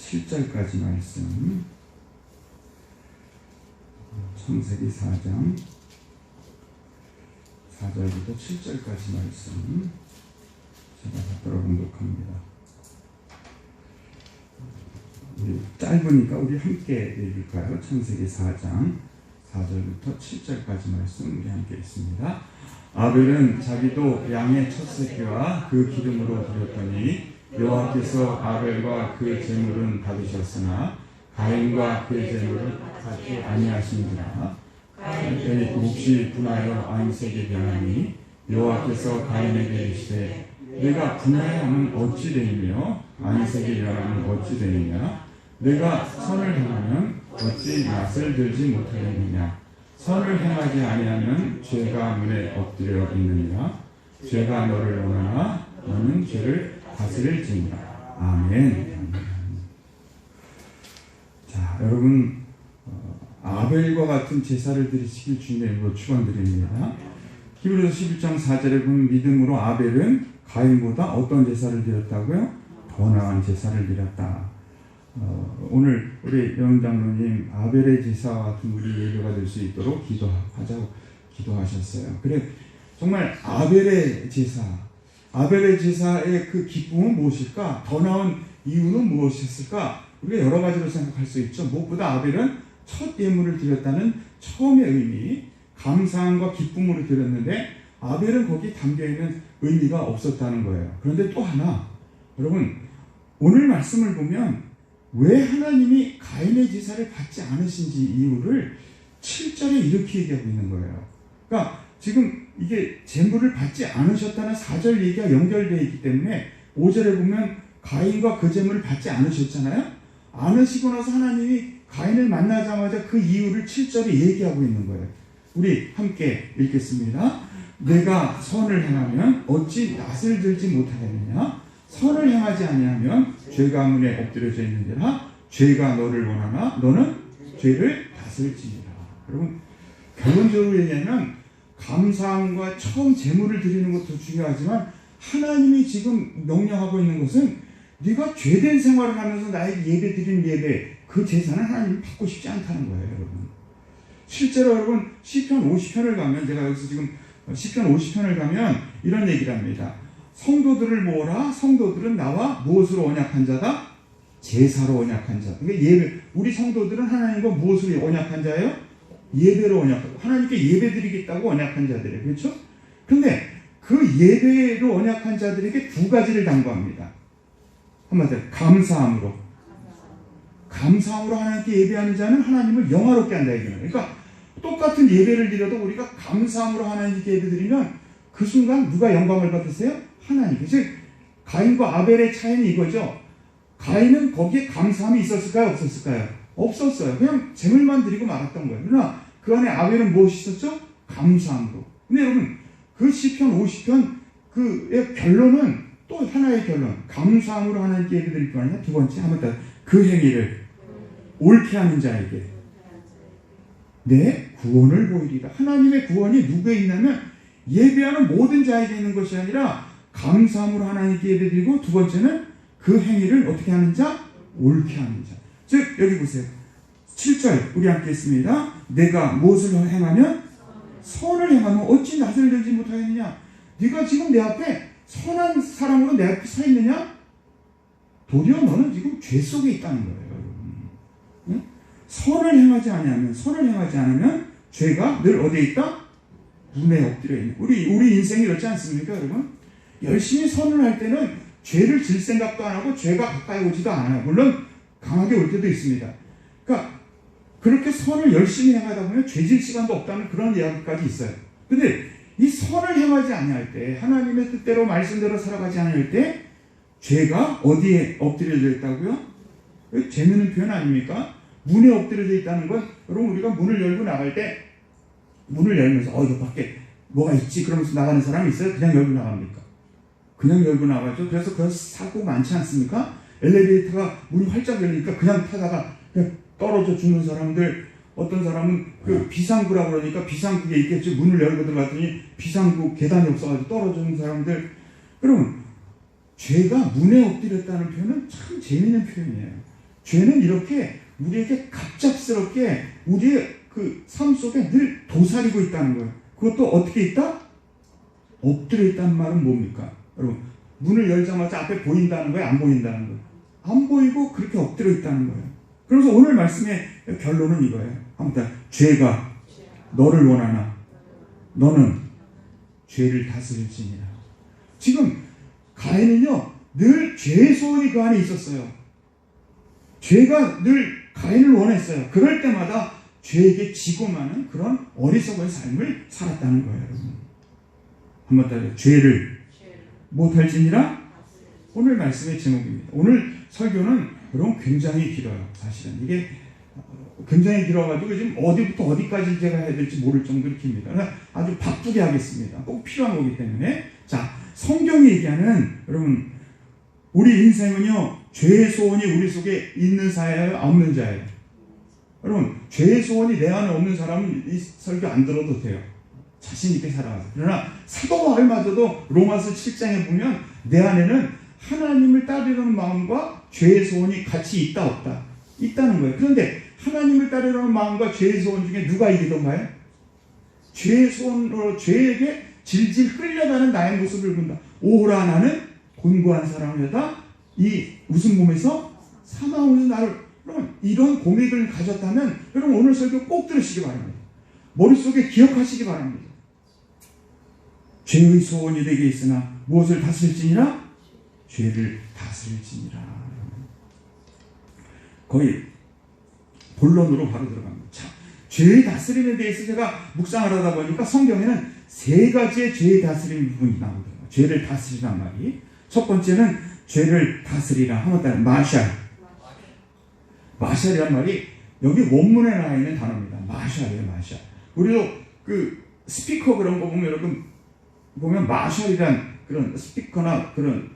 7절까지 말씀, 창세기 4장 4절부터 7절까지 말씀 제가 받들어 공독합니다. 우리 짧으니까 우리 함께 읽을까요? 창세기 4장 4절부터 7절까지 말씀 우리 함께 읽습니다. 아벨은 자기도 양의 첫 새끼와 그 기름으로 드렸더니 여호와께서 아벨과 그 제물은 받으셨으나 가인과 그의 제물은 받지 아니하시니라. 가인의 몫이 분하여 안색에 변하니 여호와께서 가인에게 이르시되 내가 분하여하면 어찌 되느냐 안색에 변하면 어찌 되느냐 내가 선을 행하면 어찌 낯을 들지 못하겠느냐 선을 행하지 아니하면 죄가 문에 엎드려 있느니라. 죄가 너를 원하나 너는 죄를 다스릴지니라. 아멘. 자, 여러분 아벨과 같은 제사를 드리시길 주님의 이름으로 축원드립니다. 히브리서 11장 4절에 보면 믿음으로 아벨은 가인보다 어떤 제사를 드렸다고요? 더 나은 제사를 드렸다. 오늘 우리 영 장로님 아벨의 제사와 같은 우리 예배가 될 수 있도록 기도하자고 기도하셨어요. 그래 정말 아벨의 제사의 그 기쁨은 무엇일까? 더 나은 이유는 무엇이었을까? 우리가 여러 가지로 생각할 수 있죠. 무엇보다 아벨은 첫 예물을 드렸다는 처음의 의미, 감사함과 기쁨으로 드렸는데 아벨은 거기 담겨있는 의미가 없었다는 거예요. 그런데 또 하나, 여러분 오늘 말씀을 보면 왜 하나님이 가인의 제사를 받지 않으신지 이유를 7절에 이렇게 얘기하고 있는 거예요. 그러니까 지금 이게 제물을 받지 않으셨다는 4절 얘기가 연결되어 있기 때문에 5절에 보면 가인과 그 제물을 받지 않으셨잖아요. 않으시고 나서 하나님이 가인을 만나자마자 그 이유를 7절에 얘기하고 있는 거예요. 우리 함께 읽겠습니다. 내가 선을 행하면 어찌 낯을 들지 못하겠느냐 선을 행하지 아니하면 죄가 문에 엎드려져 있는지라 죄가 너를 원하나 너는 죄를 다스릴지니라. 여러분 결론적으로 얘기하면 감사함과 처음 제물을 드리는 것도 중요하지만 하나님이 지금 명령하고 있는 것은 네가 죄된 생활을 하면서 나에게 예배 드리는 예배 그 제사는 하나님이 받고 싶지 않다는 거예요. 여러분 실제로 여러분 시편 50편을 가면 제가 여기서 지금 시편 50편을 가면 이런 얘기를 합니다. 성도들을 모으라. 성도들은 나와 무엇으로 언약한 자다? 제사로 언약한 자. 그러니까 예배. 우리 성도들은 하나님과 무엇으로 언약한 자예요? 예배로 언약하고 하나님께 예배 드리겠다고 언약한 자들이에요. 그렇죠? 근데 그 예배로 언약한 자들에게 두 가지를 당부합니다. 한마디로 감사함으로 하나님께 예배하는 자는 하나님을 영화롭게 한다 이거예요. 그러니까 똑같은 예배를 드려도 우리가 감사함으로 하나님께 예배 드리면 그 순간 누가 영광을 받으세요? 하나님. 즉 가인과 아벨의 차이는 이거죠. 가인은 거기에 감사함이 있었을까요? 없었을까요? 없었어요. 그냥 제물만 드리고 말았던 거예요. 그러나 그 안에 아벨은 무엇이 있었죠? 감사함으로. 근데 여러분 그 시편 50편 그의 결론은 또 하나의 결론. 감사함으로 하나님께 예배 드릴 뿐 아니라 두 번째 한번 더 그 행위를 옳게 하는 자에게 내 구원을 보이리라. 하나님의 구원이 누구에 있냐면 예배하는 모든 자에게 있는 것이 아니라 감사함으로 하나님께 예배드리고 두 번째는 그 행위를 어떻게 하는 자? 옳게 하는 자. 즉 여기 보세요. 7절 우리 함께 했습니다. 내가 무엇을 행하면? 선을 행하면 어찌 낯을 들지 못하겠느냐? 네가 지금 내 앞에 선한 사람으로 내 앞에 서 있느냐? 도리어 너는 지금 죄 속에 있다는 거예요. 응? 선을 행하지 않으면 죄가 늘 어디에 있다? 문에 엎드려 있는. 우리 인생이 그렇지 않습니까, 여러분? 열심히 선을 할 때는 죄를 질 생각도 안 하고 죄가 가까이 오지도 않아요. 물론 강하게 올 때도 있습니다. 그러니까 그렇게 선을 열심히 행하다 보면 죄질 시간도 없다는 그런 이야기까지 있어요. 근데 이 선을 행하지 아니할 때, 하나님의 뜻대로 말씀대로 살아가지 않을 때 죄가 어디에 엎드려져 있다고요? 재미있는 표현 아닙니까? 문에 엎드려져 있다는 건 여러분 우리가 문을 열고 나갈 때 문을 열면서 이거 밖에 뭐가 있지? 그러면서 나가는 사람이 있어요? 그냥 열고 나갑니까? 그냥 열고 나가죠. 그래서 그런 사고 많지 않습니까? 엘리베이터가 문이 활짝 열리니까 그냥 타다가 그냥 떨어져 죽는 사람들, 어떤 사람은 그 비상구라고 그러니까 비상구에 있겠죠. 문을 열고 들어갔더니 비상구 계단이 없어가지고 떨어지는 사람들. 여러분 죄가 문에 엎드렸다는 표현은 참 재미있는 표현이에요. 죄는 이렇게 우리에게 갑작스럽게 우리의 그 삶 속에 늘 도사리고 있다는 거예요. 그것도 어떻게 있다? 엎드려 있다는 말은 뭡니까? 여러분, 문을 열자마자 앞에 보인다는 거예요? 안 보인다는 거예요? 안 보이고 그렇게 엎드려 있다는 거예요. 그래서 오늘 말씀의 결론은 이거예요. 아무튼 죄가 너를 원하나 너는 죄를 다스릴지니라. 지금 가인은요 늘 죄의 소원이 그 안에 있었어요. 죄가 늘 가인을 원했어요. 그럴 때마다 죄에게 지고 마는 그런 어리석은 삶을 살았다는 거예요. 여러분. 한번 따라요. 죄를 못할지니라. 오늘 말씀의 제목입니다. 오늘 설교는 여러분 굉장히 길어요. 사실은 이게 굉장히 길어가지고 지금 어디부터 어디까지 제가 해야 될지 모를 정도로 깁니다. 아주 바쁘게 하겠습니다. 꼭 필요한 거기 때문에. 자, 성경이 얘기하는 여러분 우리 인생은요 죄의 소원이 우리 속에 있는 자예요, 없는 자예요? 여러분 죄의 소원이 내 안에 없는 사람은 이 설교 안 들어도 돼요. 자신 있게 살아가서. 그러나 사도 바울마저도 로마서 7장에 보면 내 안에는 하나님을 따르려는 마음과 죄의 소원이 같이 있다 없다? 있다는 거예요. 그런데 하나님을 따르려는 마음과 죄의 소원 중에 누가 이기던가요? 죄의 소원으로 죄에게 질질 끌려가는 나의 모습을 본다. 오호라 나는 곤고한 사람이다. 이 웃음 몸에서 사망으로 나를. 여러분 이런 고백을 가졌다면 여러분 오늘 설교 꼭 들으시기 바랍니다. 머릿속에 기억하시기 바랍니다. 죄의 소원이 내게 있으나 무엇을 다스릴지니라? 죄를 다스릴지니라. 거의 본론으로 바로 들어갑니다. 자, 죄의 다스림에 대해서 제가 묵상을 하다 보니까 성경에는 세 가지의 죄의 다스림 부분이 나오더라고요. 죄를 다스리란 말이. 첫 번째는 죄를 다스리라. 한번 따라 마샬. 마샬이란 말이 여기 원문에 나와 있는 단어입니다. 마샬이에요, 마샬. 우리도 그 스피커 그런 거 보면 여러분 보면 마샬이란 그런 스피커나 그런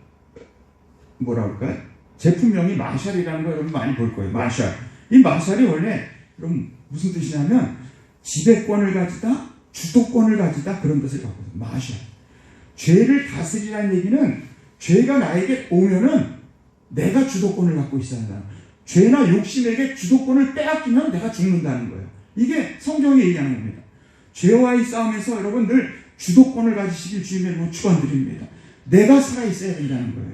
뭐라 그럴까요? 제품명이 마샬이라는 거 여러분 많이 볼 거예요. 마샬. 이 마샬이 원래 여러분 무슨 뜻이냐면 지배권을 가지다, 주도권을 가지다 그런 뜻을 갖고 있어요. 마샬. 죄를 다스리라는 얘기는 죄가 나에게 오면은 내가 주도권을 갖고 있어야 한다. 죄나 욕심에게 주도권을 빼앗기면 내가 죽는다는 거예요. 이게 성경이 얘기하는 겁니다. 죄와의 싸움에서 여러분 늘 주도권을 가지시길 주님의 축원드립니다. 내가 살아있어야 된다는 거예요.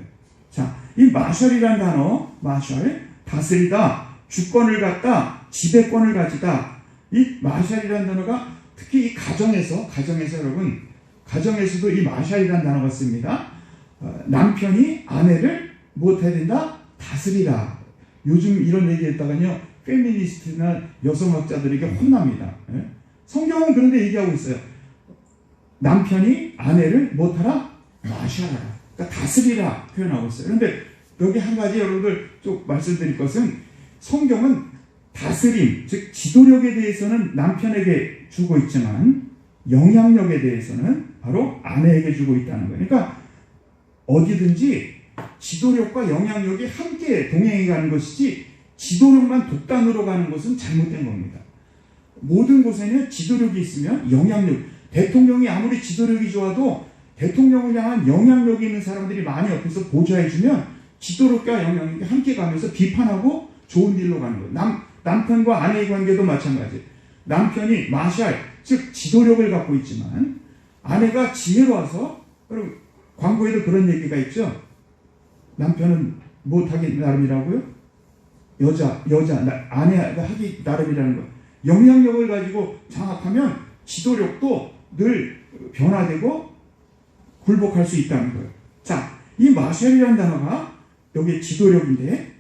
자, 이 마샬이라는 단어, 마샬, 다스리다, 주권을 갖다, 지배권을 가지다. 이 마샬이라는 단어가 특히 이 가정에서 여러분, 가정에서도 이 마샬이라는 단어가 씁니다. 남편이 아내를 무엇해야 된다? 다스리라. 요즘 이런 얘기 했다가요, 페미니스트나 여성학자들에게 혼납니다. 성경은 그런데 얘기하고 있어요. 남편이 아내를 못하라? 마샬하라. 그러니까 다스리라 표현하고 있어요. 그런데 여기 한 가지 여러분들 좀 말씀드릴 것은 성경은 다스림, 즉 지도력에 대해서는 남편에게 주고 있지만 영향력에 대해서는 바로 아내에게 주고 있다는 거예요. 그러니까 어디든지 지도력과 영향력이 함께 동행해 가는 것이지 지도력만 독단으로 가는 것은 잘못된 겁니다. 모든 곳에는 지도력이 있으면 영향력, 대통령이 아무리 지도력이 좋아도 대통령을 향한 영향력이 있는 사람들이 많이 옆에서 보좌해주면 지도력과 영향력이 함께 가면서 비판하고 좋은 길로 가는 거예요. 남편과 아내의 관계도 마찬가지예요. 남편이 마샬, 즉 지도력을 갖고 있지만 아내가 지혜로워서, 여러분 광고에도 그런 얘기가 있죠. 남편은 못하기 나름이라고요? 아내가 하기 나름이라는 거. 영향력을 가지고 장악하면 지도력도 늘 변화되고 굴복할 수 있다는 거예요. 자, 이 마샬이라는 단어가 여기 지도력인데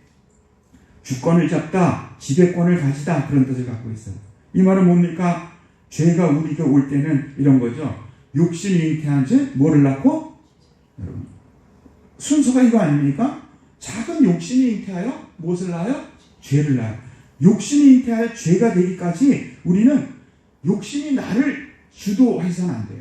주권을 잡다, 지배권을 가지다 그런 뜻을 갖고 있어요. 이 말은 뭡니까? 죄가 우리에게 올 때는 이런 거죠. 욕심이 잉태한 즉 뭐를 낳고? 여러분 순서가 이거 아닙니까? 작은 욕심이 잉태하여 무엇을 낳아요? 죄를 낳아요. 욕심이 잉태하여 죄가 되기까지 우리는 욕심이 나를 주도해서는 안 돼요.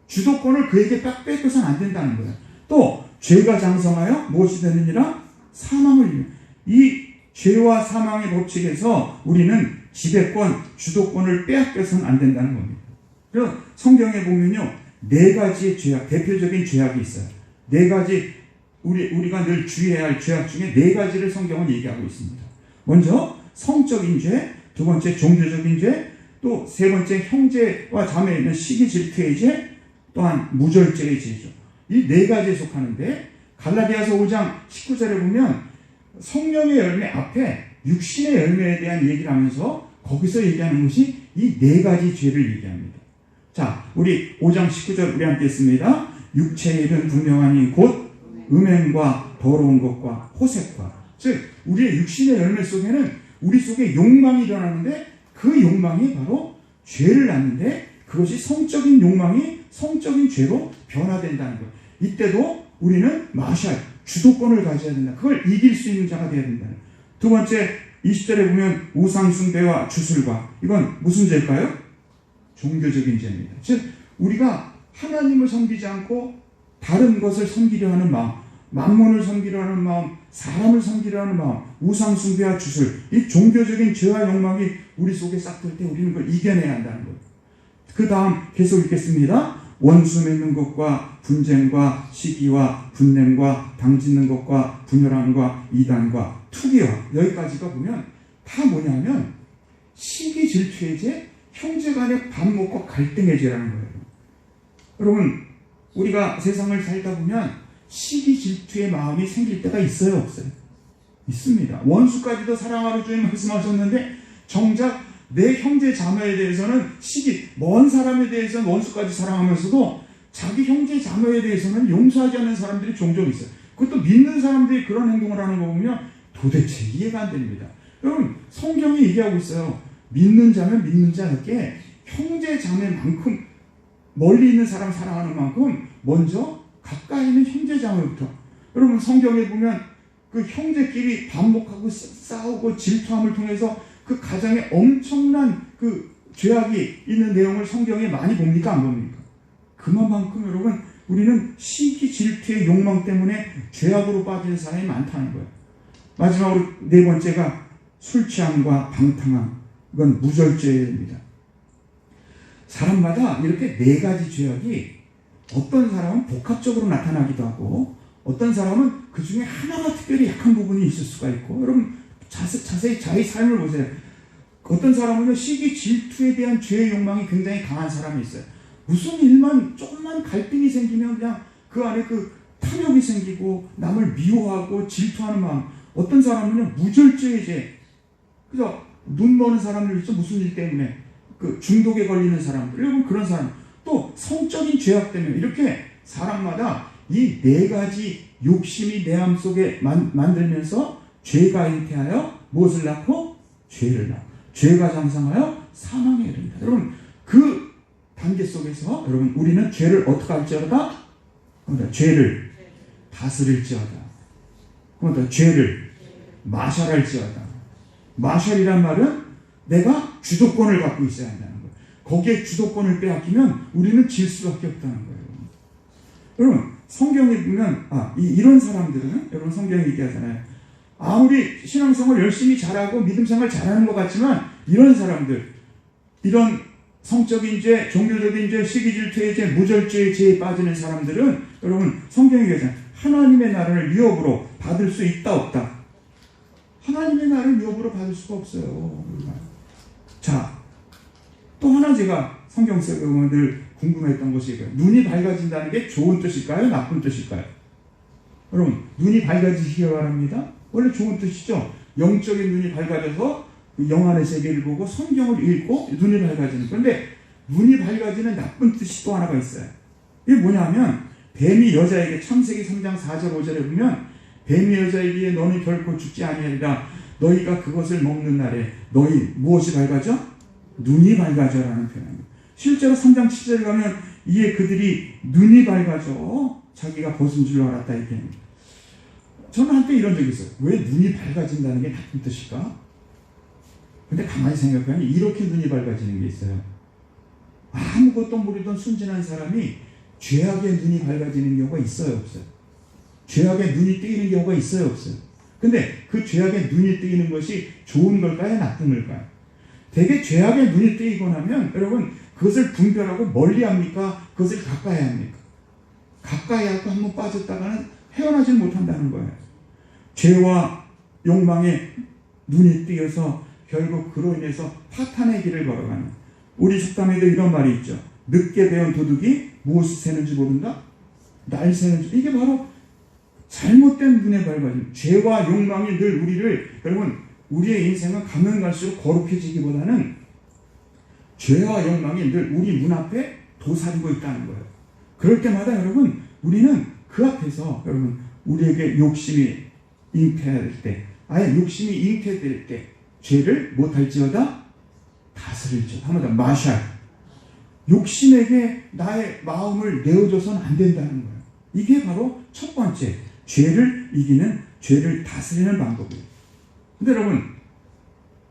주도권을 그에게 딱 뺏겨서는 안 된다는 거예요. 또 죄가 장성하여 무엇이 되느니라? 사망을 이루는. 이 죄와 사망의 법칙에서 우리는 지배권, 주도권을 빼앗겨서는 안 된다는 겁니다. 그래서 성경에 보면요, 네 가지의 죄악, 대표적인 죄악이 있어요. 네 가지, 우리가 늘 주의해야 할 죄악 중에 네 가지를 성경은 얘기하고 있습니다. 먼저 성적인 죄, 두 번째 종교적인 죄, 또 세 번째 형제와 자매에 있는 시기 질투의 죄, 또한 무절제의 죄죠. 이 네 가지에 속하는데 갈라디아서 5장 19절에 보면 성령의 열매 앞에 육신의 열매에 대한 얘기를 하면서 거기서 얘기하는 것이 이 네 가지 죄를 얘기합니다. 자, 우리 5장 19절 우리 함께 했습니다. 육체의 일은 분명하니 곧 음행과 더러운 것과 호색과, 즉 우리의 육신의 열매 속에는 우리 속에 욕망이 일어나는데 그 욕망이 바로 죄를 낳는데 그것이 성적인 욕망이 성적인 죄로 변화된다는 것. 이때도 우리는 마샬, 주도권을 가져야 된다. 그걸 이길 수 있는 자가 되어야 된다. 두 번째 20절에 보면 우상숭배와 주술과, 이건 무슨 죄일까요? 종교적인 죄입니다. 즉 우리가 하나님을 섬기지 않고 다른 것을 섬기려 하는 마음, 만몬을 섬기려 하는 마음, 사람을 섬기려 하는 마음, 우상숭배와 주술, 이 종교적인 죄와 욕망이 우리 속에 싹들 때 우리는 그걸 이겨내야 한다는 거예요. 그 다음 계속 읽겠습니다. 원수 맺는 것과 분쟁과 시기와 분냄과 당짓는 것과 분열함과 이단과 투기와, 여기까지가 보면 다 뭐냐면 시기 질투의 죄, 형제 간의 반목과 갈등의 죄라는 거예요. 여러분, 우리가 세상을 살다 보면 시기 질투의 마음이 생길 때가 있어요, 없어요? 있습니다. 원수까지도 사랑하라 주님 말씀하셨는데 정작 내 형제 자매에 대해서는 먼 사람에 대해서는 원수까지 사랑하면서도 자기 형제 자매에 대해서는 용서하지 않는 사람들이 종종 있어요. 그것도 믿는 사람들이 그런 행동을 하는 거 보면 도대체 이해가 안 됩니다. 여러분, 성경이 얘기하고 있어요. 믿는 자면 믿는 자에게 형제 자매만큼, 멀리 있는 사람 사랑하는 만큼 먼저 가까이 있는 형제 자매부터. 여러분, 성경에 보면 그 형제끼리 반목하고 싸우고 질투함을 통해서 그 가정에 엄청난 그 죄악이 있는 내용을 성경에 많이 봅니까? 안 봅니까? 그만큼 여러분, 우리는 시기 질투의 욕망 때문에 죄악으로 빠지는 사람이 많다는 거예요. 마지막으로 네 번째가 술 취함과 방탕함. 이건 무절제입니다. 사람마다 이렇게 네 가지 죄악이 어떤 사람은 복합적으로 나타나기도 하고 어떤 사람은 그 중에 하나가 특별히 약한 부분이 있을 수가 있고, 여러분 자세히 자기 삶을 보세요. 어떤 사람은 시기 질투에 대한 죄의 욕망이 굉장히 강한 사람이 있어요. 무슨 일만 조금만 갈등이 생기면 그냥 그 안에 그 탐욕이 생기고 남을 미워하고 질투하는 마음. 어떤 사람은요 무절제의 죄. 그죠? 눈 머는 사람들 있죠. 무슨 일 때문에 그 중독에 걸리는 사람들. 여러분, 그런 사람. 또 성적인 죄악 때문에. 이렇게 사람마다 이 네 가지 욕심이 내 마음 속에 만들면서 죄가 잉태하여 무엇을 낳고? 죄를 낳고, 죄가 장성하여 사망에 이릅니다. 여러분, 그 단계 속에서 여러분, 우리는 죄를 어떻게 할지어다? 죄를 다스릴지어다. 죄를 마샬할지어다. 마샬이란 말은 내가 주도권을 갖고 있어야 한다는 거예요. 거기에 주도권을 빼앗기면 우리는 질 수밖에 없다는 거예요. 여러분, 성경에 보면 이런 사람들은, 여러분 성경이 얘기하잖아요. 아무리 신앙생활 열심히 잘하고 믿음생활 잘하는 것 같지만 이런 사람들, 이런 성적인 죄, 종교적인 죄, 시기질투의 죄, 무절제의 죄에 빠지는 사람들은 여러분 성경이 얘기하잖아요. 하나님의 나라를 유업으로 받을 수 있다 없다? 하나님의 나라를 유업으로 받을 수가 없어요. 자, 또 하나 제가 성경 속에 보면 늘 궁금했던 것이 이거예요. 눈이 밝아진다는 게 좋은 뜻일까요? 나쁜 뜻일까요? 여러분, 눈이 밝아지시기 바랍니다. 원래 좋은 뜻이죠. 영적인 눈이 밝아져서 영안의 세계를 보고 성경을 읽고 눈이 밝아지는. 그런데 눈이 밝아지는 나쁜 뜻이 또 하나가 있어요. 이게 뭐냐면 뱀이 여자에게, 창세기 3장 4절 5절에 보면 뱀이 여자에게 너는 결코 죽지 아니하리라. 너희가 그것을 먹는 날에 너희 무엇이 밝아져? 눈이 밝아져라는 표현입니다. 실제로 3장 7절에 가면 이에 그들이 눈이 밝아져 자기가 벗은 줄 알았다 이렇게 합니다. 저는 한때 이런 적이 있어요. 왜 눈이 밝아진다는 게 나쁜 뜻일까? 근데 가만히 생각하면 이렇게 눈이 밝아지는 게 있어요. 아무것도 모르던 순진한 사람이 죄악의 눈이 밝아지는 경우가 있어요, 없어요? 죄악의 눈이 뜨이는 경우가 있어요, 없어요? 근데 그 죄악의 눈이 뜨이는 것이 좋은 걸까요, 나쁜 걸까요? 되게 죄악의 눈이 뜨이고 나면 여러분 그것을 분별하고 멀리 합니까? 그것을 가까이 합니까? 가까이 하고 한번 빠졌다가는 헤어나지 못한다는 거예요. 죄와 욕망에 눈이 띄어서 결국 그로 인해서 파탄의 길을 걸어가는, 우리 속담에도 이런 말이 있죠. 늦게 배운 도둑이 무엇을 세는지 모른다? 날 세는지. 이게 바로 잘못된 눈의 밝아짐, 죄와 욕망이 늘 우리를, 여러분, 우리의 인생은 가면 갈수록 거룩해지기보다는 죄와 욕망이 늘 우리 문 앞에 도사리고 있다는 거예요. 그럴 때마다 여러분, 우리는 그 앞에서, 여러분, 우리에게 욕심이 잉태될 때, 아예 욕심이 잉태될 때 죄를 못할지어다 다스릴지어다. 한번 더, 마샬. 욕심에게 나의 마음을 내어줘서는 안 된다는 거예요. 이게 바로 첫 번째, 죄를 이기는, 죄를 다스리는 방법이에요. 근데 여러분,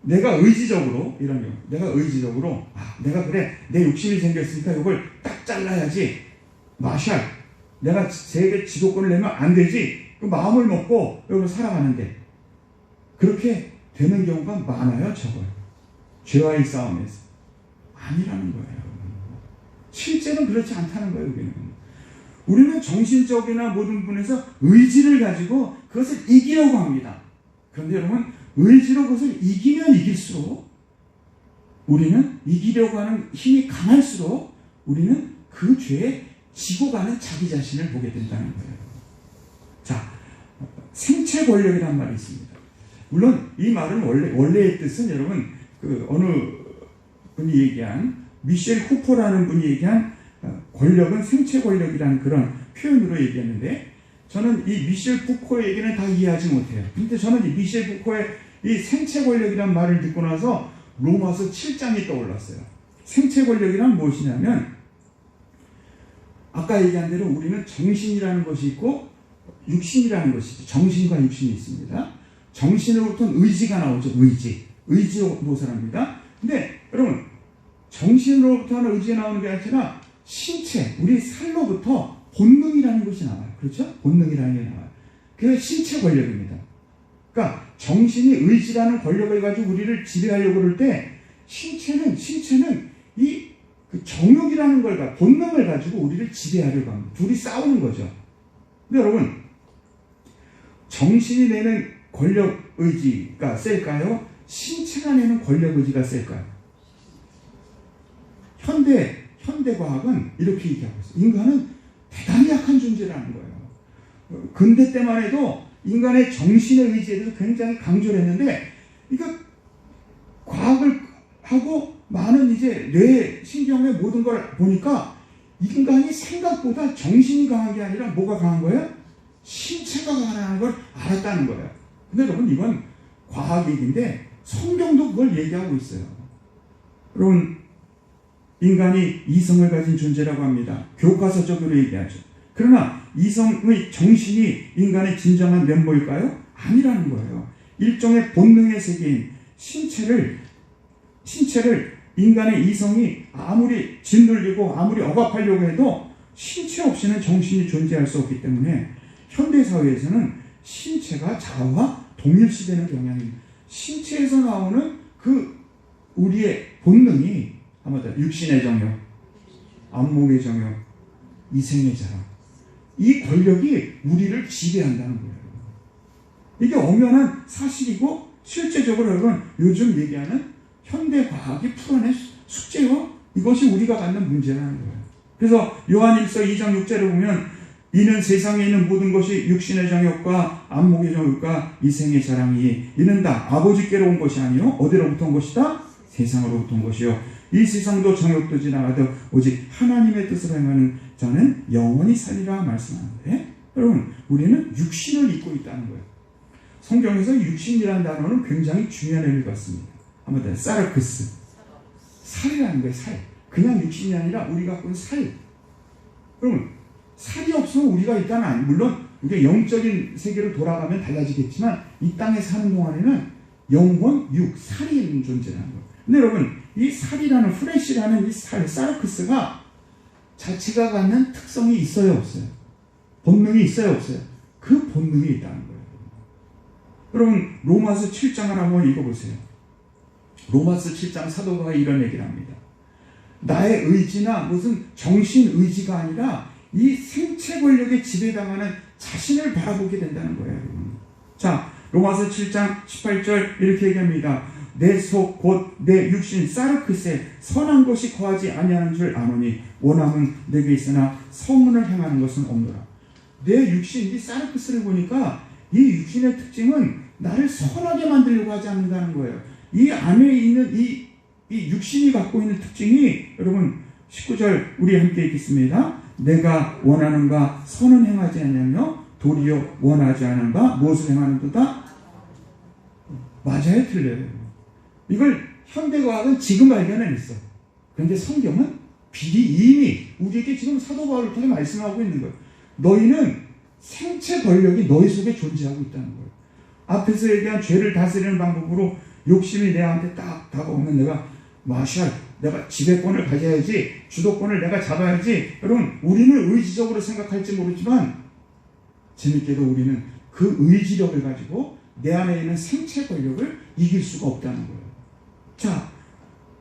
내가 의지적으로, 이런 경우, 내가 의지적으로, 내가 그래, 내 욕심이 생겼으니까 이걸 딱 잘라야지. 마샬. 내가 세계 지도권을 내면 안 되지. 그 마음을 먹고 여러분 살아가는데, 그렇게 되는 경우가 많아요, 적어요. 죄와의 싸움에서. 아니라는 거예요. 실제는 그렇지 않다는 거예요, 여기는. 우리는 정신적이나 모든 부분에서 의지를 가지고 그것을 이기려고 합니다. 그런데 여러분, 의지로 그것을 이기면 이길수록, 우리는 이기려고 하는 힘이 강할수록 우리는 그 죄에 지고 가는 자기 자신을 보게 된다는 거예요. 자, 생체 권력이라는 말이 있습니다. 물론 이 말은 원래의 뜻은 여러분, 어느 분이 얘기한, 미셸 쿠퍼라는 분이 얘기한 권력은 생체 권력이라는 그런 표현으로 얘기했는데, 저는 이 미셸 푸코의 얘기는 다 이해하지 못해요. 근데 저는 이 미셸 푸코의 이 생체 권력이라는 말을 듣고 나서 로마서 7장이 떠올랐어요. 생체 권력이란 무엇이냐면, 아까 얘기한 대로 우리는 정신이라는 것이 있고 육신이라는 것이 있죠. 정신과 육신이 있습니다. 정신으로부터는 의지가 나오죠. 의지로 모살합니다. 근데 여러분, 정신으로부터는 의지가 나오는 게 아니라 신체, 우리 살로부터 본능이라는 것이 나와요. 그렇죠? 본능이라는 게 나와요. 그게 신체 권력입니다. 그러니까 정신이 의지라는 권력을 가지고 우리를 지배하려고 그럴 때, 신체는 그 정욕이라는 걸, 본능을 가지고 우리를 지배하려고 합니다. 둘이 싸우는 거죠. 근데 여러분, 정신이 내는 권력 의지가 셀까요? 신체가 내는 권력 의지가 셀까요? 현대 과학은 이렇게 얘기하고 있어요. 인간은 대단히 약한 존재라는 거예요. 근대 때만 해도 인간의 정신의 의지에 대해서 굉장히 강조를 했는데, 그러니까 과학을 하고 많은 이제 뇌, 신경의 모든 걸 보니까 인간이 생각보다 정신이 강한 게 아니라 뭐가 강한 거예요? 신체가 강하다는 걸 알았다는 거예요. 근데 여러분, 이건 과학 얘기인데 성경도 그걸 얘기하고 있어요. 여러분, 인간이 이성을 가진 존재라고 합니다. 교과서적으로 얘기하죠. 그러나 이성의 정신이 인간의 진정한 면모일까요? 아니라는 거예요. 일종의 본능의 세계인 신체를 인간의 이성이 아무리 짓눌리고 아무리 억압하려고 해도 신체 없이는 정신이 존재할 수 없기 때문에 현대사회에서는 신체가 자아와 동일시되는 경향입니다. 신체에서 나오는 그 우리의 본능이, 한번 더, 육신의 정욕, 안목의 정욕, 이생의 자랑, 이 권력이 우리를 지배한다는 거예요. 이게 엄연한 사실이고, 실제적으로 여러분, 요즘 얘기하는 현대 과학이 풀어낸 숙제요. 이것이 우리가 갖는 문제라는 거예요. 그래서 요한일서 2장 6절을 보면, 이는 세상에 있는 모든 것이 육신의 정욕과 안목의 정욕과 이생의 자랑이, 이는 다 아버지께로 온 것이 아니요 어디로부터 온 것이다? 세상으로부터 온 것이요 이 세상도 정욕도 지나가도 오직 하나님의 뜻을 행하는 자는 영원히 살리라 말씀하는데, 여러분, 우리는 육신을 입고 있다는 거예요. 성경에서 육신이라는 단어는 굉장히 중요한 의미를 갖습니다. 한번 더, 사르크스, 살이라는 거예요. 살. 그냥 육신이 아니라 우리가 갖고 있는 살. 여러분, 살이 없으면 우리가 일단, 물론 우리가 영적인 세계로 돌아가면 달라지겠지만, 이 땅에 사는 동안에는 영혼, 육, 살이 있는 존재라는 거예요. 근데 여러분, 이 살이라는, 프레시라는 이 살, 사르크스가 자체가 갖는 특성이 있어요, 없어요? 본능이 있어요, 없어요? 그 본능이 있다는 거예요. 여러분, 로마서 7장을 한번 읽어보세요. 로마서 7장 사도가 이런 얘기를 합니다. 나의 의지나 무슨 정신 의지가 아니라 이 생체 권력에 지배당하는 자신을 바라보게 된다는 거예요, 여러분. 자, 로마서 7장 18절 이렇게 얘기합니다. 내 속 곧 내 육신 사르크스에 선한 것이 거하지 아니하는 줄 아노니 원함은 내게 있으나 성문을 행하는 것은 없노라. 내 육신, 이 사르크스를 보니까 이 육신의 특징은 나를 선하게 만들려고 하지 않는다는 거예요. 이 안에 있는 이 육신이 갖고 있는 특징이, 여러분 19절 우리 함께 읽겠습니다. 내가 원하는 바 선은 행하지 아니하며 도리어 원하지 않은 바 무엇을 행하는도다? 맞아요, 틀려요? 이걸 현대과학은 지금 발견해냈어. 그런데 성경은 미리 이미 우리에게 지금 사도 바울을 통해 말씀하고 있는 거예요. 너희는 생체 권력이 너희 속에 존재하고 있다는 거예요. 앞에서 얘기한 죄를 다스리는 방법으로 욕심이 내한테 딱 다가오면 내가 지배권을 가져야지, 주도권을 내가 잡아야지. 여러분, 우리는 의지적으로 생각할지 모르지만 재밌게도 우리는 그 의지력을 가지고 내 안에 있는 생체 권력을 이길 수가 없다는 거예요. 자,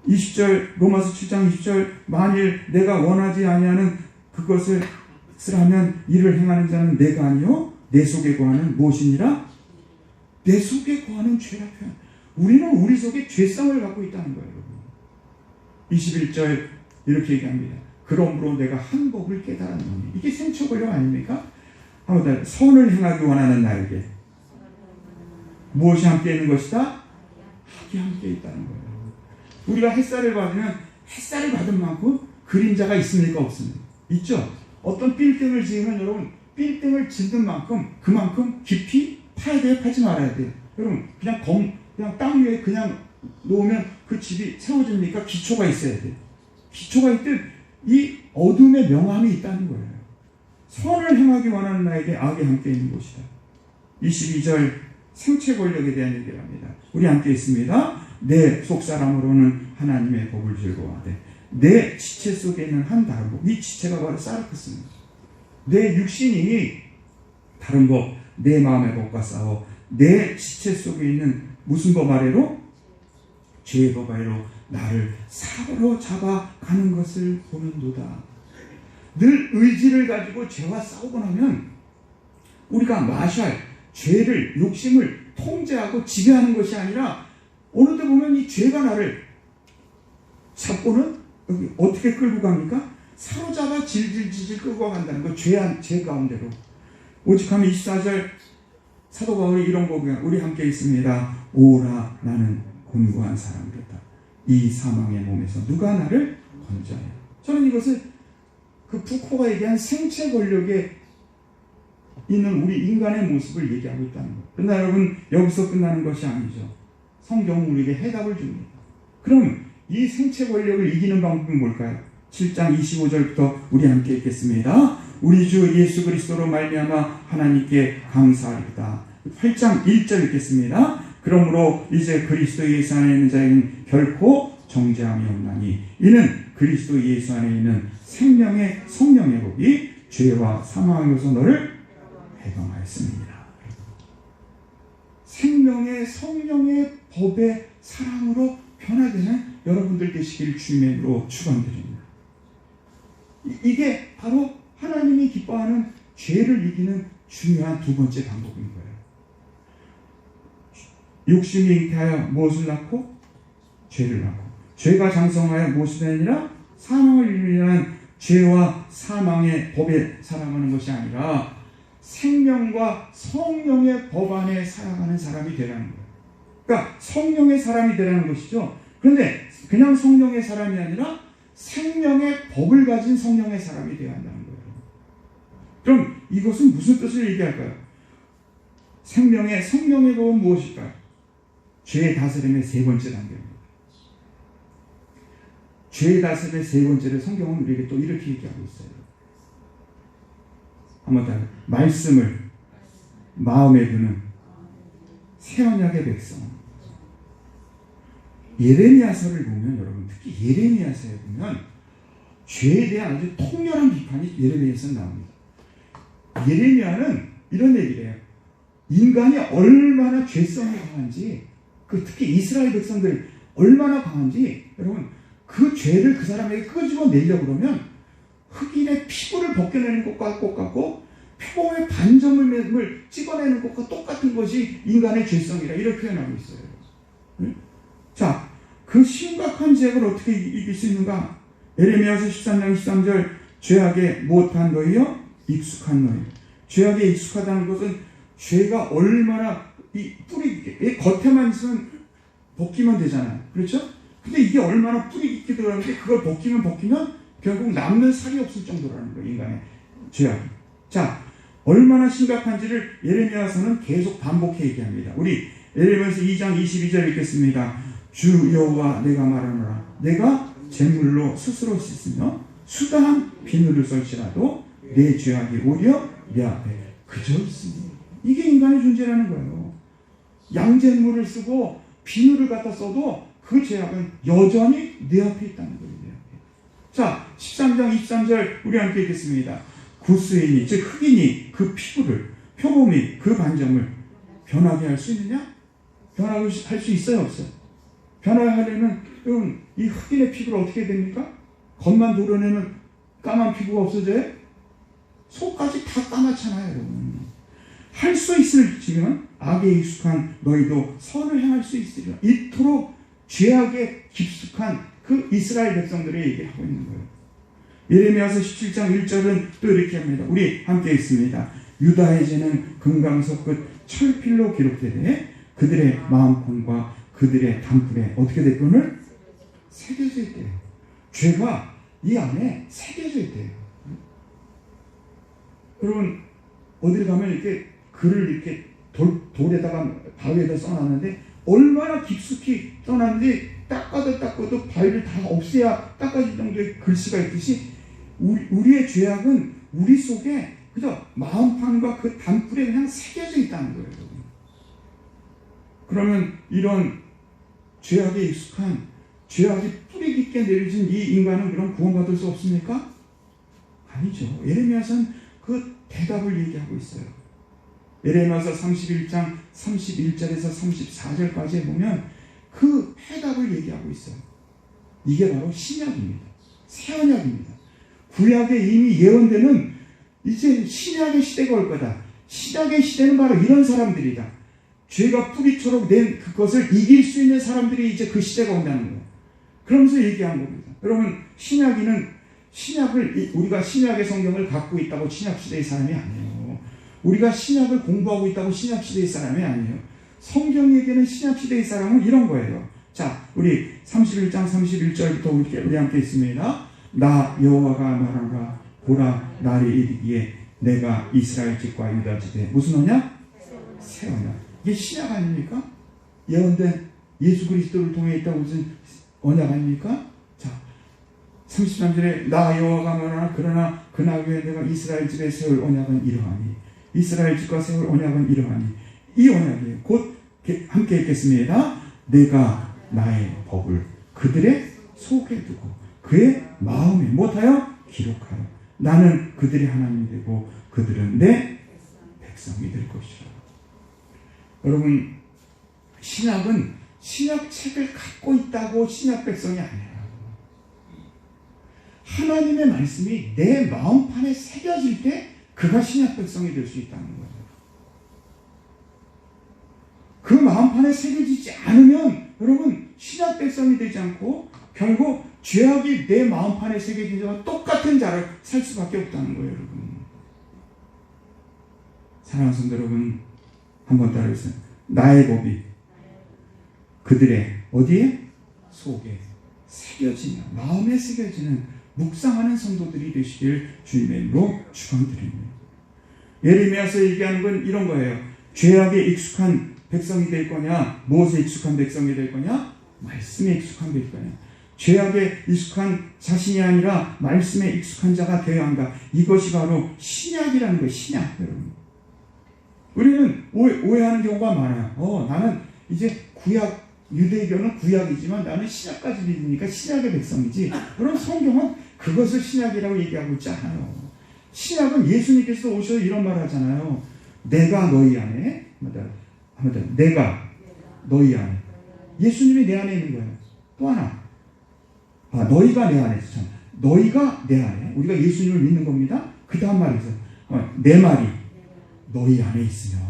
20절 로마서 7장 20절 만일 내가 원하지 아니하는 그것을 하면 이를 행하는 자는 내가 아니요 내 속에 거하는 무엇이니라? 내 속에 거하는 죄라 표현. 우리는 우리 속에 죄성을 갖고 있다는 거예요. 21절 이렇게 얘기합니다. 그러므로 내가 한 법을 깨달았노니. 이게 생체 권력 아닙니까? 한번 더. 선을 행하기 원하는 나에게 무엇이 함께 있는 것이다? 악이 함께 있다는 거예요. 우리가 햇살을 받으면 햇살을 받은 만큼 그림자가 있습니까? 없습니까? 있죠? 어떤 빌딩을 지으면 여러분 빌딩을 짓는 만큼 그만큼 깊이 파야 돼요? 파지 말아야 돼요? 여러분 그냥 땅 위에 그냥 놓으면 그 집이 세워집니까? 기초가 있어야 돼요. 기초가 있듯 이 어둠의 명암이 있다는 거예요. 선을 행하기 원하는 나에게 악이 함께 있는 곳이다. 22절 생체 권력에 대한 얘기를 합니다. 우리 함께 있습니다. 내 속사람으로는 하나님의 법을 즐거워하되 내 지체 속에 있는 한 다른 법, 이 지체가 바로 사르크스입니다. 내 육신이 다른 법, 내 마음의 법과 싸워 내 지체 속에 있는 무슨 법 아래로? 죄의 법 아래로 나를 사로잡아가는 것을 보는도다. 늘 의지를 가지고 죄와 싸우고 나면 우리가 마샬, 죄를, 욕심을 통제하고 지배하는 것이 아니라 어느 때 보면 이 죄가 나를 잡고는 여기 어떻게 끌고 갑니까? 사로잡아 질질질질 끌고 간다는 거. 죄 가운데로. 오직하면 24절 사도 바울이 이런 고백을 우리 함께 있습니다. 오라 나는 곤고한 사람이다. 이 사망의 몸에서 누가 나를 건져야. 저는 이것을 그 푸코가 얘기한 생체 권력에 있는 우리 인간의 모습을 얘기하고 있다는 거예요. 그러나 여러분 여기서 끝나는 것이 아니죠. 성경은 우리에게 해답을 줍니다. 그럼 이 생체 권력을 이기는 방법은 뭘까요? 7장 25절부터 우리 함께 읽겠습니다. 우리 주 예수 그리스도로 말미암아 하나님께 감사하리이다. 8장 1절 읽겠습니다. 그러므로 이제 그리스도 예수 안에 있는 자에게는 결코 정죄함이 없나니 이는 그리스도 예수 안에 있는 생명의 성령의 법이 죄와 사망에서 너를 해방하였습니다. 생명의 성령의 법의 사랑으로 변화되는 여러분들 되시길 주님의 이름으로 축원드립니다. 이게 바로 하나님이 기뻐하는 죄를 이기는 중요한 두 번째 방법인 거예요. 욕심이 잉태하여 무엇을 낳고? 죄를 낳고, 죄가 장성하여 무엇이 되느니라? 사망을 이루는 죄와 사망의 법에 살아가는 것이 아니라 생명과 성령의 법 안에 살아가는 사람이 되라는 거예요. 그러니까 성령의 사람이 되라는 것이죠. 그런데 그냥 성령의 사람이 아니라 생명의 법을 가진 성령의 사람이 되어야 한다는 거예요. 그럼 이것은 무슨 뜻을 얘기할까요? 성령의 법은 무엇일까요? 죄의 다스림의 세 번째 단계입니다. 죄의 다스림의 세 번째를 성경은 우리에게 또 이렇게 얘기하고 있어요. 한번 더 말씀을 마음에 두는 새 언약의 백성. 예레미야서를 보면 여러분 특히 예레미야서에 보면 죄에 대한 아주 통렬한 비판이 예레미야서에 나옵니다. 예레미야는 이런 얘기를 해요. 인간이 얼마나 죄성이 강한지, 특히 이스라엘 백성들이 얼마나 강한지, 여러분 그 죄를 그 사람에게 끄집어내려고 그러면 흑인의 피부를 벗겨내는 것 같고 표범의 반점을 찍어내는 것과 똑같은 것이 인간의 죄성이라 이렇게 표현하고 있어요. 자, 그 심각한 죄악을 어떻게 이길 수 있는가? 예레미야서 13장 13절 죄악에 못한 너희여 익숙한 너희. 죄악에 익숙하다는 것은 죄가 얼마나 이 뿌리 깊게 겉에만 있으면 벗기면 되잖아요. 그렇죠? 근데 이게 얼마나 뿌리 깊게 들어가는데 그걸 벗기면 결국 남는 살이 없을 정도라는 거예요. 인간의 죄악이. 자, 얼마나 심각한지를 예레미야서는 계속 반복해 얘기합니다. 우리 예레미야서 2장 22절 읽겠습니다. 주 여호와 내가 말하노라. 내가 제물로 스스로 씻으며 수다한 비누를 썰지라도 내 죄악이 오히려 내 앞에 그저 있으니. 이게 인간의 존재라는 거예요. 양잿물을 쓰고 비누를 갖다 써도 그 죄악은 여전히 내 앞에 있다는 거예요. 내 앞에. 자, 13장 23절 우리 함께 읽겠습니다. 구스인이 즉 흑인이 그 피부를 표범이 그 반점을 변하게 할 수 있느냐? 변하게 할 수 있어요? 없어요? 변하게 하려면 여러분 이 흑인의 피부를 어떻게 됩니까? 겉만 도려내면 까만 피부가 없어져요? 속까지 다 까맣잖아요. 여러분. 할 수 있을지면 악에 익숙한 너희도 선을 행할 수 있으리라. 이토록 죄악에 깊숙한 그 이스라엘 백성들의 얘기를 하고 있는 거예요. 예레미야서 17장 1절은 또 이렇게 합니다. 우리 함께 읽습니다. 유다의 죄는 금강석 끝 철필로 기록되되 그들의 마음판과 그들의 단풀에 어떻게 됐건을 새겨져 있대요. 죄가 이 안에 새겨져 있대요. 여러분 어딜 가면 이렇게 글을 이렇게 돌에다가 바위에다 써놨는데 얼마나 깊숙이 써놨는지 닦아도 바위를 다 없애야 닦아질 정도의 글씨가 있듯이 우리의 죄악은 우리 속에 그저 마음판과 그 단풀에 그냥 새겨져 있다는 거예요. 그러면 이런 죄악에 익숙한 죄악이 뿌리 깊게 내려진 이 인간은 그럼 구원받을 수 없습니까? 아니죠. 예레미야서는 그 대답을 얘기하고 있어요. 예레미야서 31장 31절에서 34절까지 보면 그 해답을 얘기하고 있어요. 이게 바로 신약입니다. 새 언약입니다. 구약에 이미 예언되는 이제 신약의 시대가 올 거다. 신약의 시대는 바로 이런 사람들이다. 죄가 뿌리처럼 낸 그것을 이길 수 있는 사람들이 이제 그 시대가 온다는 거예요. 그러면서 얘기한 겁니다. 여러분 신약을 우리가 신약의 성경을 갖고 있다고 신약 시대의 사람이 아니에요. 우리가 신약을 공부하고 있다고 신약 시대의 사람이 아니에요. 성경에게는 신약 시대의 사람은 이런 거예요. 자, 우리 31장 31절부터 우리 함께 있습니다. 나 여호와가 말하노라. 보라 날이 이르기에 내가 이스라엘 집과 유다 집에 무슨 언약? 새 언약. 이게 신약 아닙니까? 예언된 예수 그리스도를 통해 있다고 무슨 언약 아닙니까? 자, 33절에 나 여호와가 말하노라. 그러나 그날 후에 내가 이스라엘 집에 세울 언약은 이러하니 이스라엘 집과 세울 언약은 이러하니 이 언약이 곧 함께 읽겠습니다. 내가 나의 법을 그들의 속에 두고 그의 마음에 못하여 기록하여 나는 그들의 하나님이 되고 그들은 내 백성이 될 것이라. 여러분 신약은 신약책을 갖고 있다고 신약 백성이 아니에요. 하나님의 말씀이 내 마음판에 새겨질 때 그가 신약 백성이 될 수 있다는 거예요. 그 마음판에 새겨지지 않으면 여러분 신약 백성이 되지 않고 결국 죄악이 내 마음판에 새겨진 자와 똑같은 자를 살 수밖에 없다는 거예요. 여러분 사랑하는 성도 여러분 한번 따라해보세요. 나의 법이 그들의 어디에? 속에 새겨지는 마음에 새겨지는 묵상하는 성도들이 되시길 주님의 이름으로 축원드립니다. 예레미야서 얘기하는 건 이런 거예요. 죄악에 익숙한 백성이 될 거냐? 무엇에 익숙한 백성이 될 거냐? 말씀에 익숙한 될 거냐? 죄악에 익숙한 자신이 아니라 말씀에 익숙한 자가 되어야 한다. 이것이 바로 신약이라는 거예요. 신약. 여러분. 우리는 오해하는 경우가 많아요. 나는 이제 구약 유대교는 구약이지만 나는 신약까지 믿으니까 신약의 백성이지. 그럼 성경은 그것을 신약이라고 얘기하고 있지 않아요. 신약은 예수님께서 오셔서 이런 말 하잖아요. 내가 너희 안에 내가 너희 안에 예수님이 내 안에 있는 거예요. 또 하나 너희가 내 안에 있잖아. 너희가 내 안에 우리가 예수님을 믿는 겁니다. 그 다음 말에서 내 말이 너희 안에 있으며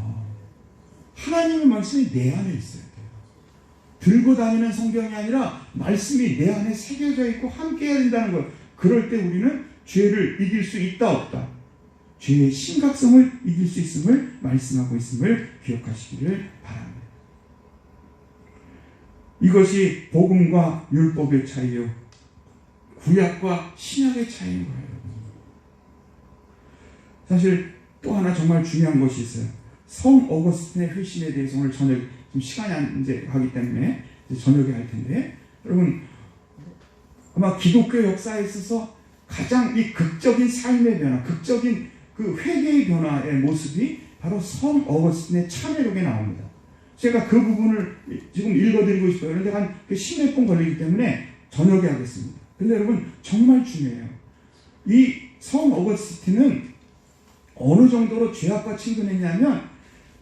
하나님의 말씀이 내 안에 있어야 돼요. 들고 다니는 성경이 아니라 말씀이 내 안에 새겨져 있고 함께 해야 된다는 것. 그럴 때 우리는 죄를 이길 수 있다 없다. 죄의 심각성을 이길 수 있음을 말씀하고 있음을 기억하시기를 바랍니다. 이것이 복음과 율법의 차이요, 구약과 신약의 차이인 거예요. 사실 또 하나 정말 중요한 것이 있어요. 성 어거스틴의 회심에 대해서 오늘 저녁, 좀 시간이 안 이제 가기 때문에 이제 저녁에 할 텐데, 여러분 아마 기독교 역사에 있어서 가장 이 극적인 삶의 변화, 극적인 그 회개의 변화의 모습이 바로 성 어거스틴의 참회록에 나옵니다. 제가 그 부분을 지금 읽어드리고 싶어요. 그런데 한 10몇 분 걸리기 때문에 저녁에 하겠습니다. 근데 여러분 정말 중요해요. 이 성 어거스틴은 어느 정도로 죄악과 친근했냐면,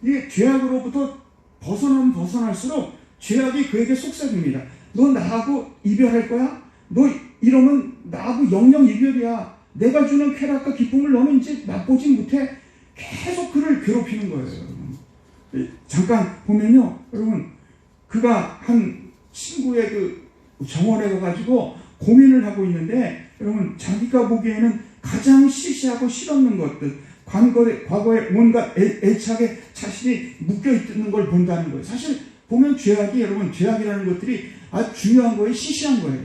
이게 죄악으로부터 벗어나면 벗어날수록 죄악이 그에게 속삭입니다. 너 나하고 이별할 거야? 너 이러면 나하고 영영 이별이야. 내가 주는 쾌락과 기쁨을 너는 이제 맛보지 못해. 계속 그를 괴롭히는 거예요. 여러분. 잠깐 보면요, 여러분, 그가 한 친구의 그 정원에 가가지고 고민을 하고 있는데, 여러분, 자기가 보기에는 가장 시시하고 실없는 것들, 과거에 뭔가 애착에 자신이 묶여있는 걸 본다는 거예요. 사실 보면 죄악이, 여러분, 죄악이라는 것들이 아주 중요한 거예요. 시시한 거예요.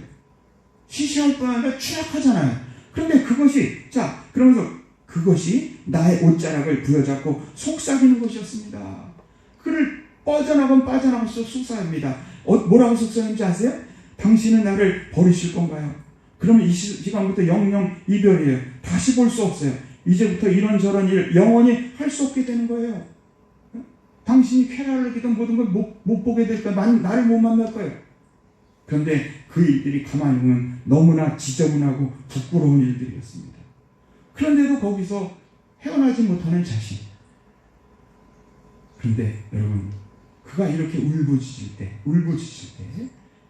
시시할 뿐 아니라 취약하잖아요. 그런데 그것이, 자, 그러면서 그것이 나의 옷자락을 부여잡고 속삭이는 것이었습니다. 그를 빠져나가면 빠져나갈수록 속삭입니다. 뭐라고 속삭이는지 아세요? 당신은 나를 버리실 건가요? 그러면 이 시간부터 영영 이별이에요. 다시 볼 수 없어요. 이제부터 이런저런 일 영원히 할 수 없게 되는 거예요. 당신이 쾌락을 느끼던 모든 걸 못 보게 될 거예요. 나를 못 만날 거예요. 그런데 그 일들이 가만히 보면 너무나 지저분하고 부끄러운 일들이었습니다. 그런데도 거기서 헤어나지 못하는 자신. 그런데 여러분, 그가 이렇게 울부짖을 때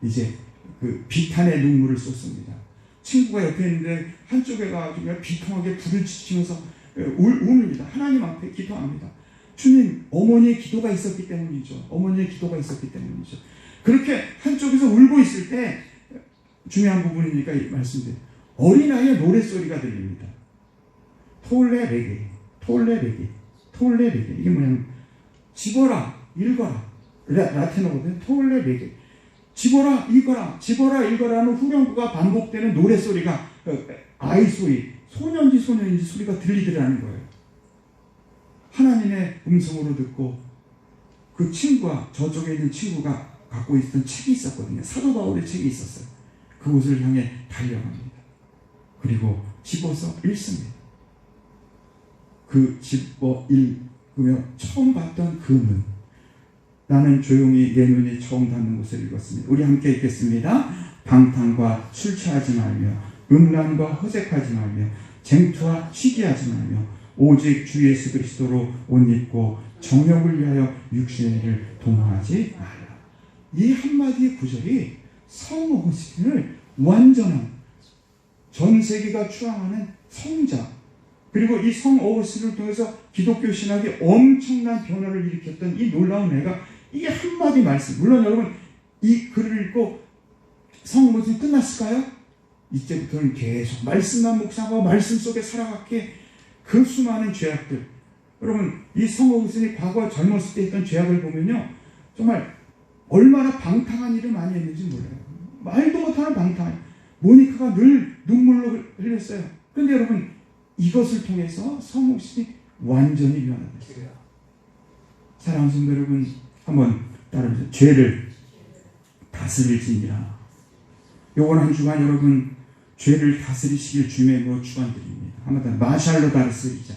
이제 그 비탄의 눈물을 쏟습니다. 친구가 옆에 있는데 한쪽에 가지고 비통하게 부르짖으면서 웁니다. 하나님 앞에 기도합니다. 주님, 어머니의 기도가 있었기 때문이죠. 어머니의 기도가 있었기 때문이죠. 그렇게 한쪽에서 울고 있을 때 중요한 부분이니까 말씀드려요. 어린아이의 노랫소리가 들립니다. 톨레 레게. 이게 뭐냐면 집어라, 읽어라. 라틴어거든요. 톨레 레게. 집어라, 읽어라는 후렴구가 반복되는 노랫소리가, 아이 소리, 소년지 소리가 들리더라는 거예요. 하나님의 음성으로 듣고 그 친구가, 저쪽에 있는 친구가 갖고 있던 책이 있었거든요. 사도 바울의 책이 있었어요. 그곳을 향해 달려갑니다. 그리고 집어서 읽습니다. 그 집어 읽으며 처음 봤던 그 문, 나는 조용히 내 눈이 처음 닿는 곳을 읽었습니다. 우리 함께 읽겠습니다. 방탕과 술 취하지 말며 음란과 허색하지 말며 쟁투와 시기하지 말며 오직 주 예수 그리스도로 옷 입고 정욕을 위하여 육신의 일을 도모하지 말라. 이 한마디의 구절이 성 어거스틴을 완전한, 전 세계가 추앙하는 성자, 그리고 이 성 어거스틴을 통해서 기독교 신학이 엄청난 변화를 일으켰던 이 놀라운 애가 이게 한마디 말씀, 물론 여러분 이 글을 읽고 성 어거스틴 끝났을까요? 이제부터는 계속 말씀만 묵상하고 말씀 속에 살아갔기에 그 수많은 죄악들, 여러분 이 성 어거스틴이 과거 젊었을 때 했던 죄악을 보면요, 정말 얼마나 방탕한 일을 많이 했는지 몰라요. 말도 못하는 방탕. 모니카가 늘 눈물로 흘렸어요. 그런데 여러분, 이것을 통해서 성 어거스틴이 완전히 변화됐어요. 사랑하는 성도 여러분, 한번 따라해보세요. 죄를 다스릴지니라. 요번 한 주간 여러분 죄를 다스리시길 주님의 뭐 축원드립니다. 한번 더 마샬로 다스리자.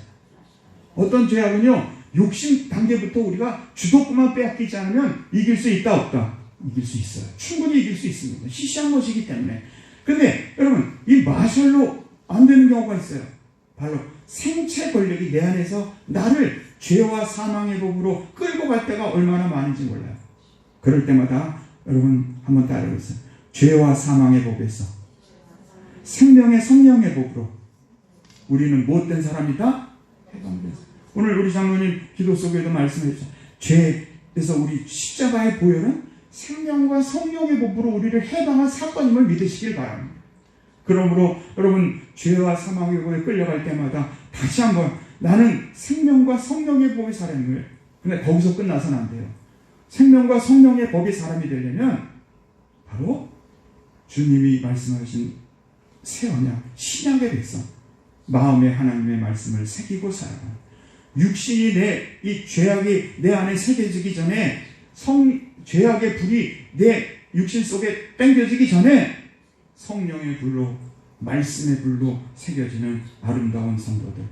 어떤 죄악은요, 욕심 단계부터 우리가 주도권만 빼앗기지 않으면 이길 수 있다 없다? 이길 수 있어요. 충분히 이길 수 있습니다. 시시한 것이기 때문에. 근데 여러분, 이 마샬로 안 되는 경우가 있어요. 바로 생체 권력이 내 안에서 나를 죄와 사망의 법으로 끌고 갈 때가 얼마나 많은지 몰라요. 그럴 때마다 여러분 한번 따라해보세요. 죄와 사망의 법에서 생명의 성령의 법으로 우리는 못된 사람이다? 해방된 사람. 오늘 우리 장로님 기도 속에도 말씀했죠. 죄에서 우리 십자가의 보혈은 생명과 성령의 법으로 우리를 해방한 사건임을 믿으시길 바랍니다. 그러므로 여러분 죄와 사망의 법에 끌려갈 때마다 다시 한번 나는 생명과 성령의 법의 사람을, 근데 거기서 끝나서는 안 돼요. 생명과 성령의 법의 사람이 되려면 바로 주님이 말씀하신 새 언약, 신약의 백성, 마음에 하나님의 말씀을 새기고 살아가는, 육신이 이 죄악이 내 안에 새겨지기 전에, 죄악의 불이 내 육신 속에 땡겨지기 전에 성령의 불로, 말씀의 불로 새겨지는 아름다운 성도들.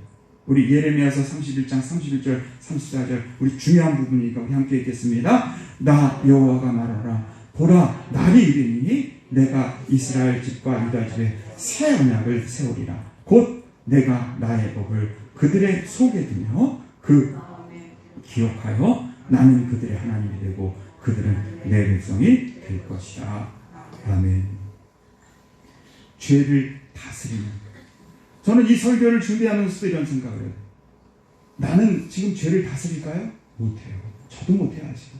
우리 예레미야서 31장 31절 34절 우리 중요한 부분이니까 우리 함께 읽겠습니다. 나 여호와가 말하라. 보라, 날이 이르니 내가 이스라엘 집과 유다 집에 새 언약을 세우리라. 곧 내가 나의 법을 그들의 속에 두며 기억하여 나는 그들의 하나님이 되고 그들은 내 백성이 될 것이라. 아멘. 죄를 다스리는, 저는 이 설교를 준비하면서도 이런 생각을 해요. 나는 지금 죄를 다스릴까요? 못해요. 저도 못해요 아직.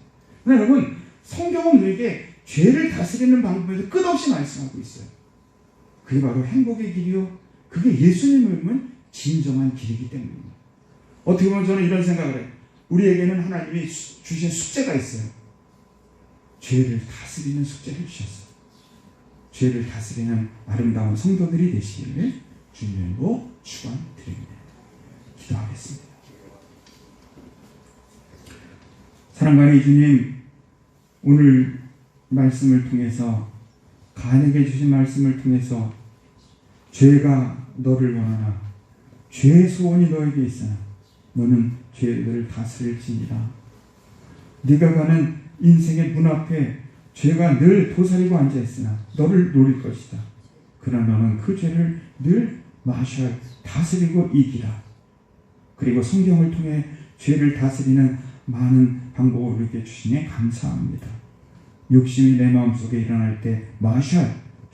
그러나 여러분, 성경은 우리에게 죄를 다스리는 방법에서 끝없이 말씀하고 있어요. 그게 바로 행복의 길이요, 그게 예수님을 믿는 진정한 길이기 때문입니다. 어떻게 보면 저는 이런 생각을 해요. 우리에게는 하나님이 주신 숙제가 있어요. 죄를 다스리는 숙제를 주셨어요. 죄를 다스리는 아름다운 성도들이 되시기를 주님으로 축원드립니다. 기도하겠습니다. 사랑하는 주님, 오늘 말씀을 통해서, 간에게 주신 말씀을 통해서 죄가 너를 원하나 죄의 소원이 너에게 있으나 너는 죄를 다스릴지니라. 네가 가는 인생의 문 앞에 죄가 늘 도사리고 앉아있으나 너를 노릴 것이다. 그러나 너는 그 죄를 늘 마셔 다스리고 이기라. 그리고 성경을 통해 죄를 다스리는 많은 방법을 우리에게 주시니 감사합니다. 욕심이 내 마음속에 일어날 때 마셔,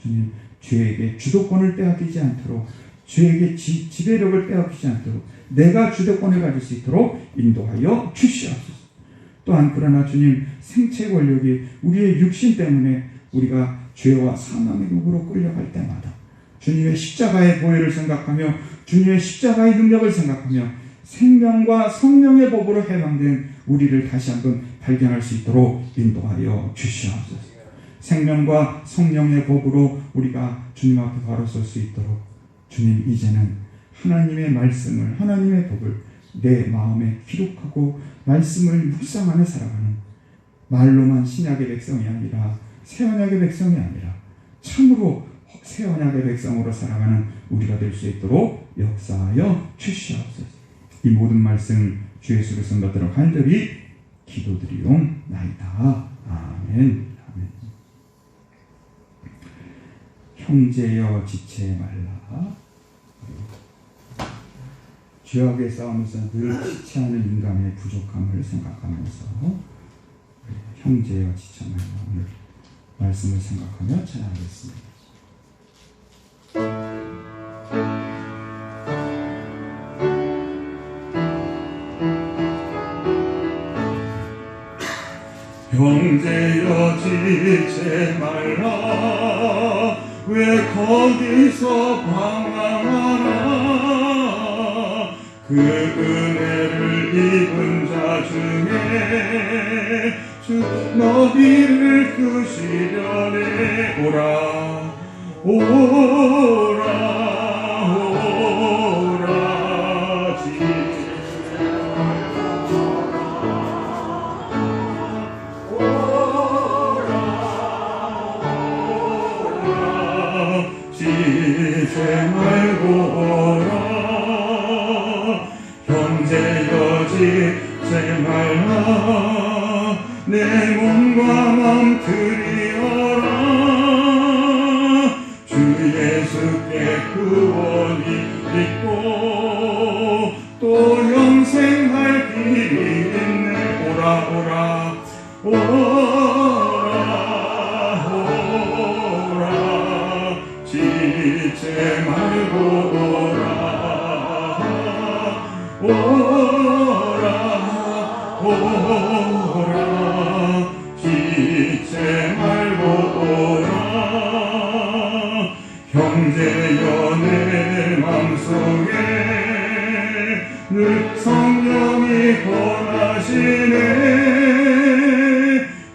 주님, 죄에게 주도권을 빼앗기지 않도록, 죄에게 지배력을 빼앗기지 않도록 내가 주도권을 가질 수 있도록 인도하여 주시옵소서. 또한 그러나 주님, 생체 권력이 우리의 육신 때문에 우리가 죄와 사망의 법으로 끌려갈 때마다 주님의 십자가의 보혈을 생각하며 주님의 십자가의 능력을 생각하며 생명과 성령의 법으로 해방된 우리를 다시 한번 발견할 수 있도록 인도하여 주시옵소서. 생명과 성령의 법으로 우리가 주님 앞에 바로 설 수 있도록 주님, 이제는 하나님의 말씀을, 하나님의 법을 내 마음에 기록하고 말씀을 묵상하며 살아가는, 말로만 신약의 백성이 아니라 새 언약의 백성이 아니라 참으로 새 언약의 백성으로 살아가는 우리가 될 수 있도록 역사하여 주시옵소서. 이 모든 말씀 주 예수 그리스도 받들어 간절히 기도드리옵나이다. 아멘. 아멘. 형제여 지체 말라. 죄악의 싸움에서 늘 지체하는 인간의 부족함을 생각하면서 형제여 지체 말라, 오늘 말씀을 생각하며 찬양하겠습니다. 형제여 지체 말라, 왜 거기서 방황하나. 그 은혜를 입은 자 중에 주 너희를 끄시려네. 오라 오라 오라 지체 말고 오라. 형제여 지체 말라, 내 몸과 마음 드리어라. 주 예수 맘속에 늘 성령이 권하시네.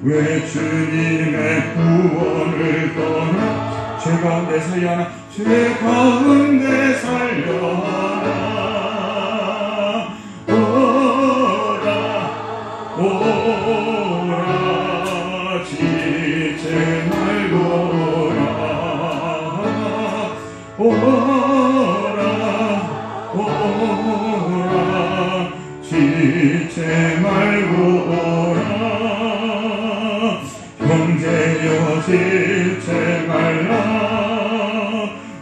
왜 주님의 구원을 떠나 죄 가운데 살려하나 죄 가운데 살려하나. 오라 지체 말고 오라 지체 말고 오라. 형제여 지체 말라.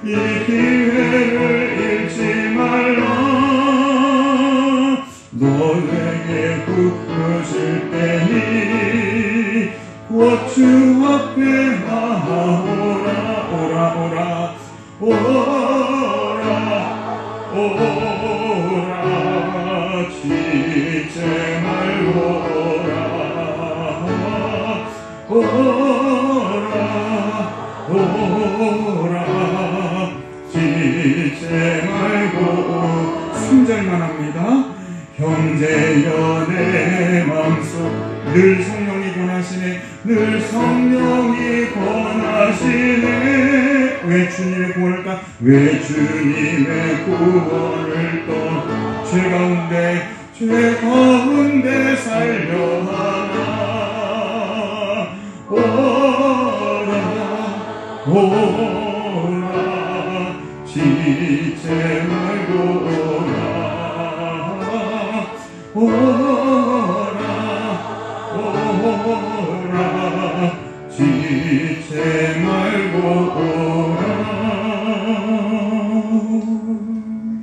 이 기회를 잃지 말라. 너에게 부르실 때니 곧 주 앞에 나오라. 오라 오라 오라 오라 지체 말고 오라 오라 지체 말고. 3절만 합니다. 형제여 내 맘속 늘 성령이 권하시네. 늘 성령이 권하시네. 왜 주님의 구원을까? 왜 주님의 구원을 떠나 죄 가운데 살려하나. 오라 지체 말고 오라 지체 말고